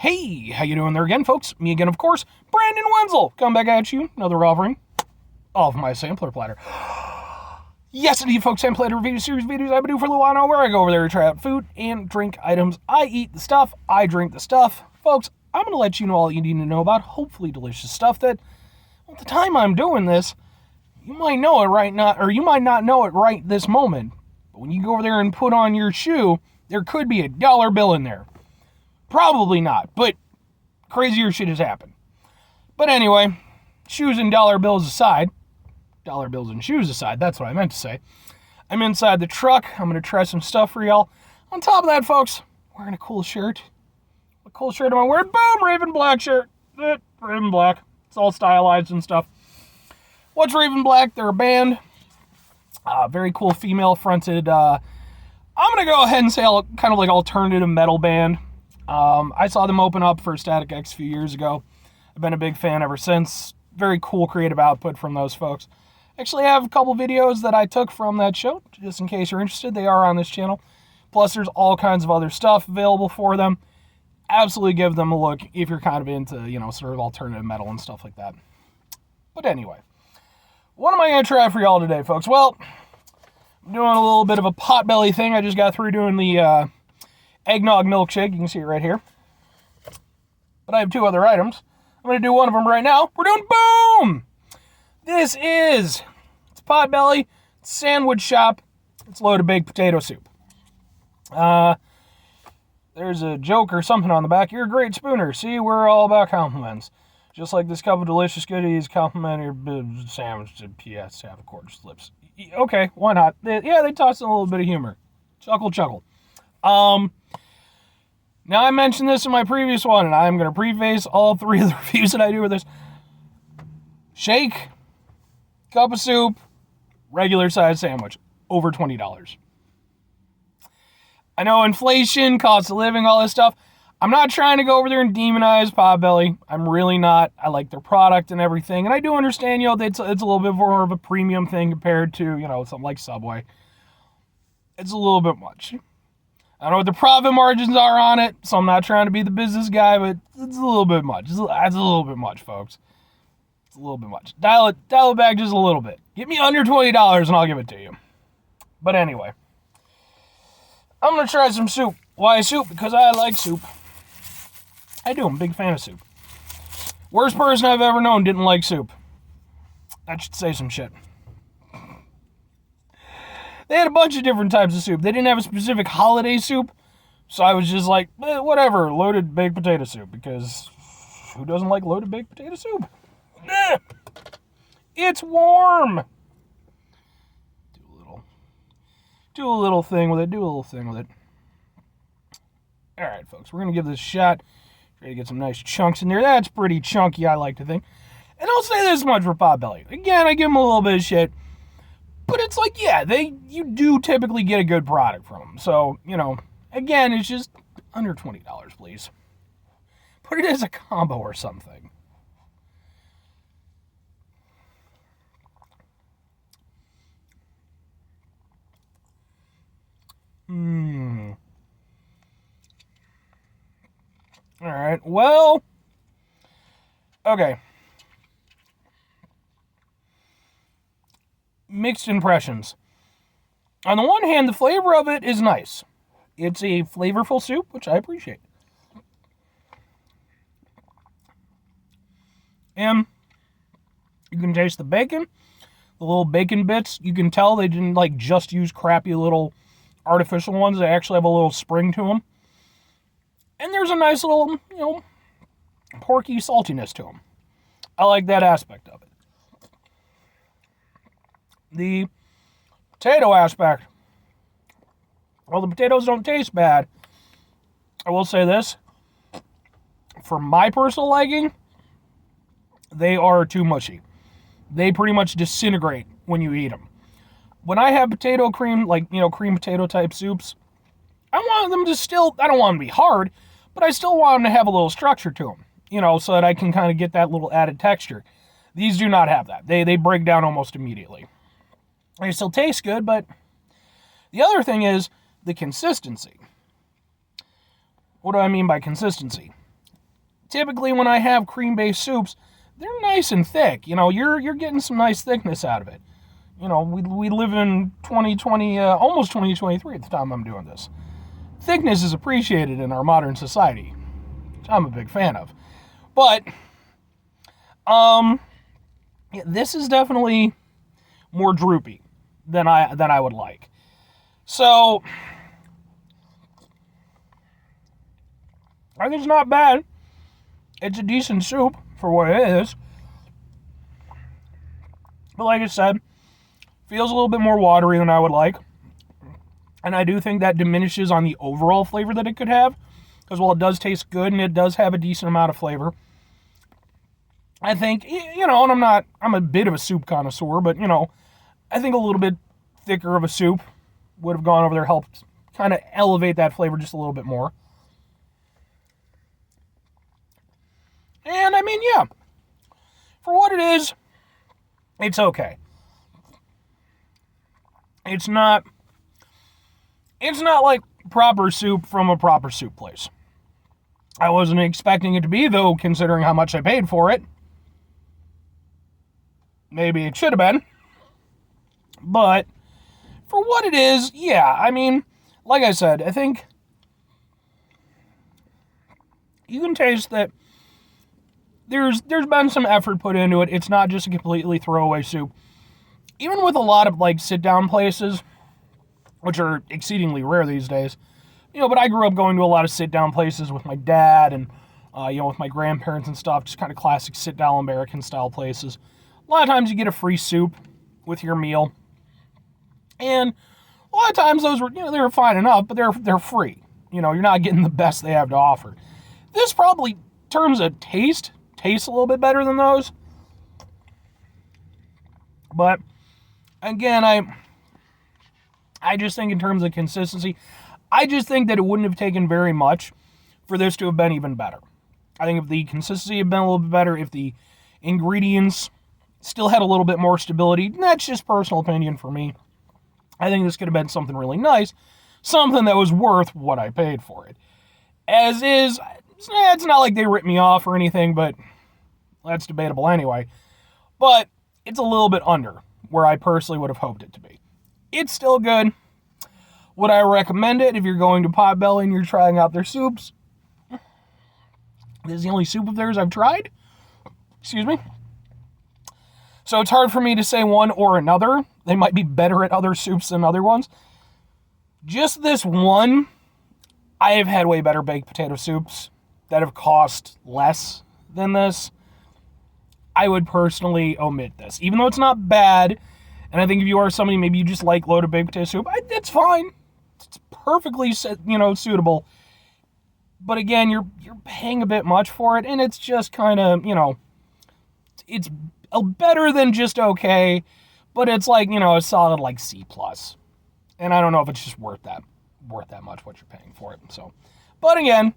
Hey, how you doing there again, folks? Me again, of course, Brandon Wenzel. Come back at you, another offering of my sampler platter. Yes, indeed, folks, sampler platter review series videos I've been doing for a little while now, where I go over there to try out food and drink items. I eat the stuff, I drink the stuff. Folks, I'm going to let you know all you need to know about hopefully delicious stuff that, at the time I'm doing this, you might know it right now, or you might not know it right this moment. But when you go over there and put on your shoe, there could be $1 bill in there. Probably not, but crazier shit has happened. But anyway, shoes and dollar bills aside, dollar bills and shoes aside, that's what I meant to say. I'm inside the truck. I'm going to try some stuff for y'all. On top of that, folks, wearing a cool shirt. What cool shirt am I wearing? Boom, Raven Black shirt. Raven Black. It's all stylized and stuff. What's Raven Black? They're a band. Very cool female-fronted, I'm going to go ahead and say kind of like alternative metal band. I saw them open up for Static X a few years ago. I've been a big fan ever since. Very cool creative output from those folks. Actually, I have a couple videos that I took from that show, just in case you're interested. They are on this channel. Plus, there's all kinds of other stuff available for them. Absolutely give them a look if you're kind of into, sort of alternative metal and stuff like that. But anyway, what am I going to try for y'all today, folks? Well, I'm doing a little bit of a Potbelly thing. I just got through doing the eggnog milkshake. You can see it right here. But I have two other items. I'm going to do one of them right now. We're doing boom! It's Potbelly. It's sandwich shop. It's loaded baked potato soup. There's a joke or something on the back. You're a great spooner. See, we're all about compliments. Just like this cup of delicious goodies, compliment your sandwich to P.S. have gorgeous lips. Okay, why not? They toss in a little bit of humor. Chuckle, chuckle. Now, I mentioned this in my previous one, and I'm going to preface all three of the reviews that I do with this. Shake, cup of soup, regular size sandwich, over $20. I know inflation, cost of living, all this stuff. I'm not trying to go over there and demonize Potbelly. I'm really not. I like their product and everything, and I do understand, it's a little bit more of a premium thing compared to, something like Subway. It's a little bit much. I don't know what the profit margins are on it, so I'm not trying to be the business guy, but it's a little bit much. It's a little bit much, folks. It's a little bit much. Dial it back just a little bit. Get me under $20 and I'll give it to you. But anyway, I'm going to try some soup. Why soup? Because I like soup. I do. I'm a big fan of soup. Worst person I've ever known didn't like soup. That should say some shit. They had a bunch of different types of soup. They didn't have a specific holiday soup, so I was just like, whatever, loaded baked potato soup, because who doesn't like loaded baked potato soup? It's warm. Do a little thing with it. All right, folks, we're going to give this a shot. Try to get some nice chunks in there. That's pretty chunky, I like to think. And I'll say this much for Potbelly. Again, I give them a little bit of shit. But it's like, you do typically get a good product from them. So, again, it's just under $20, please. Put it as a combo or something. All right, well, okay. Mixed impressions. On the one hand, the flavor of it is nice. It's a flavorful soup, which I appreciate. And you can taste the bacon, the little bacon bits. You can tell they didn't just use crappy little artificial ones. They actually have a little spring to them. And there's a nice little, porky saltiness to them. I like that aspect of it. The potato aspect. Well, the potatoes don't taste bad. I will say this. For my personal liking, they are too mushy. They pretty much disintegrate when you eat them. When I have potato cream, cream potato type soups, I want them to I don't want them to be hard, but I still want them to have a little structure to them, so that I can kind of get that little added texture. These do not have that. They break down almost immediately. They still taste good, but the other thing is the consistency. What do I mean by consistency? typically when I have cream-based soups, they're nice and thick. You know, you're getting some nice thickness out of it. You know, we live in 2020, almost 2023 at the time I'm doing this. Thickness is appreciated in our modern society, which I'm a big fan of. But, yeah, this is definitely more droopy than I would like. So, I think it's not bad. It's a decent soup for what it is. But like I said, feels a little bit more watery than I would like. And I do think that diminishes on the overall flavor that it could have. Because while it does taste good and it does have a decent amount of flavor, I think, you know, and I'm a bit of a soup connoisseur, but, you know, I think a little bit thicker of a soup would have gone over there, helped kind of elevate that flavor just a little bit more. And, I mean, yeah, for what it is, it's okay. It's not like proper soup from a proper soup place. I wasn't expecting it to be, though, considering how much I paid for it. Maybe it should have been. But for what it is, yeah, I mean, like I said, I think you can taste that there's been some effort put into it. It's not just a completely throwaway soup. Even with a lot of, like, sit-down places, which are exceedingly rare these days, you know, but I grew up going to a lot of sit-down places with my dad and, you know, with my grandparents and stuff, just kind of classic sit-down American-style places. A lot of times you get a free soup with your meal. And a lot of times those were, you know, they were fine enough, but they're free. You know, you're not getting the best they have to offer. This probably, in terms of tastes a little bit better than those. But, again, I just think in terms of consistency, I just think that it wouldn't have taken very much for this to have been even better. I think if the consistency had been a little bit better, if the ingredients still had a little bit more stability, that's just personal opinion for me. I think this could have been something really nice, something that was worth what I paid for it. As is, it's not like they ripped me off or anything, but that's debatable anyway. But it's a little bit under where I personally would have hoped it to be. It's still good. Would I recommend it if you're going to Potbelly and you're trying out their soups? This is the only soup of theirs I've tried. Excuse me. So it's hard for me to say one or another. They might be better at other soups than other ones. Just this one, I have had way better baked potato soups that have cost less than this. I would personally omit this. Even though it's not bad, and I think if you are somebody, maybe you just like loaded baked potato soup, that's fine. It's perfectly, you know, suitable. But again, you're paying a bit much for it, and it's just kind of, you know, it's better than just okay, but it's like, you know, a solid like C+. And I don't know if it's just worth that much what you're paying for it. So, but again,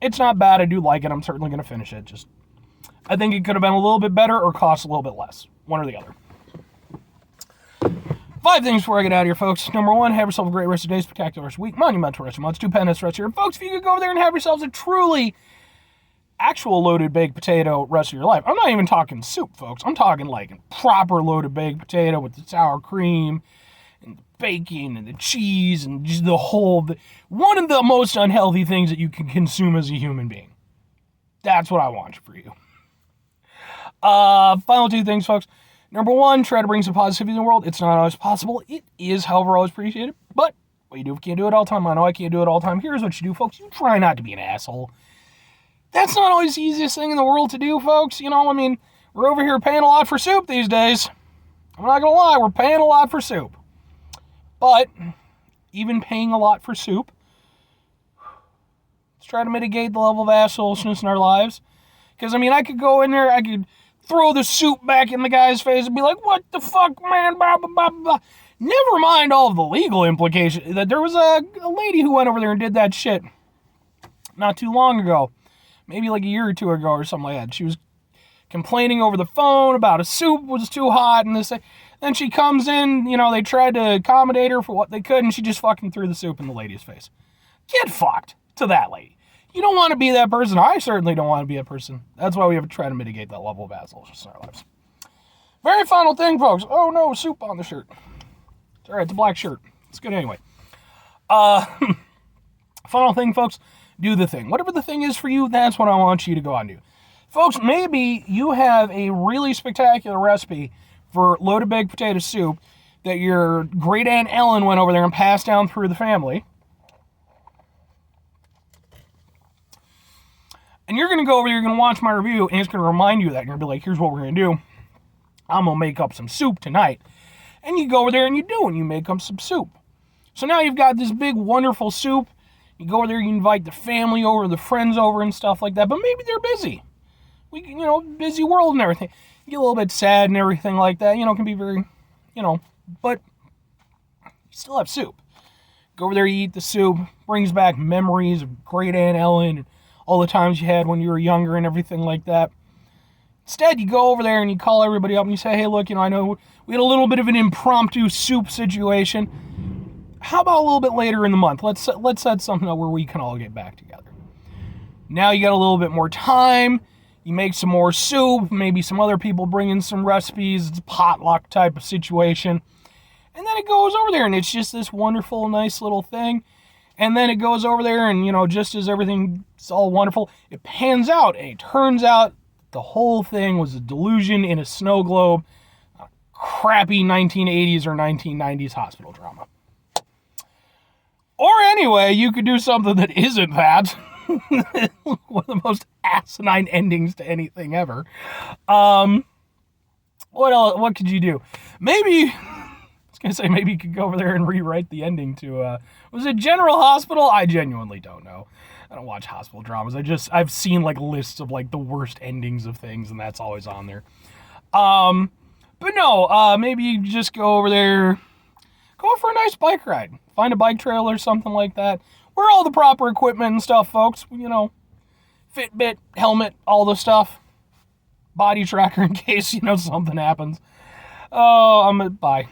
it's not bad. I do like it. I'm certainly going to finish it. Just, I think it could have been a little bit better or cost a little bit less. One or the other. 5 things before I get out of here, folks. Number 1, have yourself a great rest of the day, spectacular rest of the week, monumental rest of months, stupendous rest of your. Folks, if you could go over there and have yourselves a truly actual loaded baked potato rest of your life. I'm not even talking soup, folks. I'm talking like a proper loaded baked potato with the sour cream and the bacon and the cheese and just the whole, one of the most unhealthy things that you can consume as a human being. That's what I want for you. Final 2 things, folks. Number 1, try to bring some positivity in the world. It's not always possible. It is, however, always appreciated. But what you do, can't do it all the time. I know I can't do it all the time. Here's what you do, folks. You try not to be an asshole. That's not always the easiest thing in the world to do, folks. You know, I mean, we're over here paying a lot for soup these days. I'm not going to lie, we're paying a lot for soup. But even paying a lot for soup, let's try to mitigate the level of assholishness in our lives. Because, I mean, I could go in there, I could throw the soup back in the guy's face and be like, what the fuck, man, blah, blah, blah, blah. Never mind all of the legal implications. There was a lady who went over there and did that shit not too long ago. Maybe like a year or 2 ago or something like that. She was complaining over the phone about a soup was too hot and this. Then she comes in, you know, they tried to accommodate her for what they could, and she just fucking threw the soup in the lady's face. Get fucked to that lady. You don't want to be that person. I certainly don't want to be that person. That's why we have to try to mitigate that level of assholes in our lives. Very final thing, folks. Oh no, soup on the shirt. It's alright, it's a black shirt. It's good anyway. Final thing, folks. Do the thing. Whatever the thing is for you, that's what I want you to go out and do. Folks, maybe you have a really spectacular recipe for loaded baked potato soup that your great Aunt Ellen went over there and passed down through the family. And you're going to go over there, you're going to watch my review, and it's going to remind you of that. You're going to be like, here's what we're going to do. I'm going to make up some soup tonight. And you go over there and you do, and you make up some soup. So now you've got this big, wonderful soup. You go over there, you invite the family over, the friends over, and stuff like that. But maybe they're busy. Busy world and everything. You get a little bit sad and everything like that. It can be very, but you still have soup. Go over there, you eat the soup. Brings back memories of great Aunt Ellen, all the times you had when you were younger and everything like that. Instead, you go over there and you call everybody up and you say, hey, look, I know we had a little bit of an impromptu soup situation. How about a little bit later in the month? Let's set something up where we can all get back together. Now you got a little bit more time. You make some more soup. Maybe some other people bring in some recipes. It's a potluck type of situation. And then it goes over there and it's just this wonderful, nice little thing. And then it goes over there and, just as everything's all wonderful, it pans out and it turns out the whole thing was a delusion in a snow globe, a crappy 1980s or 1990s hospital drama. Or anyway, you could do something that isn't that. One of the most asinine endings to anything ever. What else? What could you do? Maybe maybe you could go over there and rewrite the ending to, was it General Hospital? I genuinely don't know. I don't watch hospital dramas. I've seen lists of the worst endings of things, and that's always on there. But no, maybe you just go over there, go for a nice bike ride. Find a bike trail or something like that. Wear all the proper equipment and stuff, folks. Fitbit, helmet, all the stuff. Body tracker in case, something happens. Oh, bye.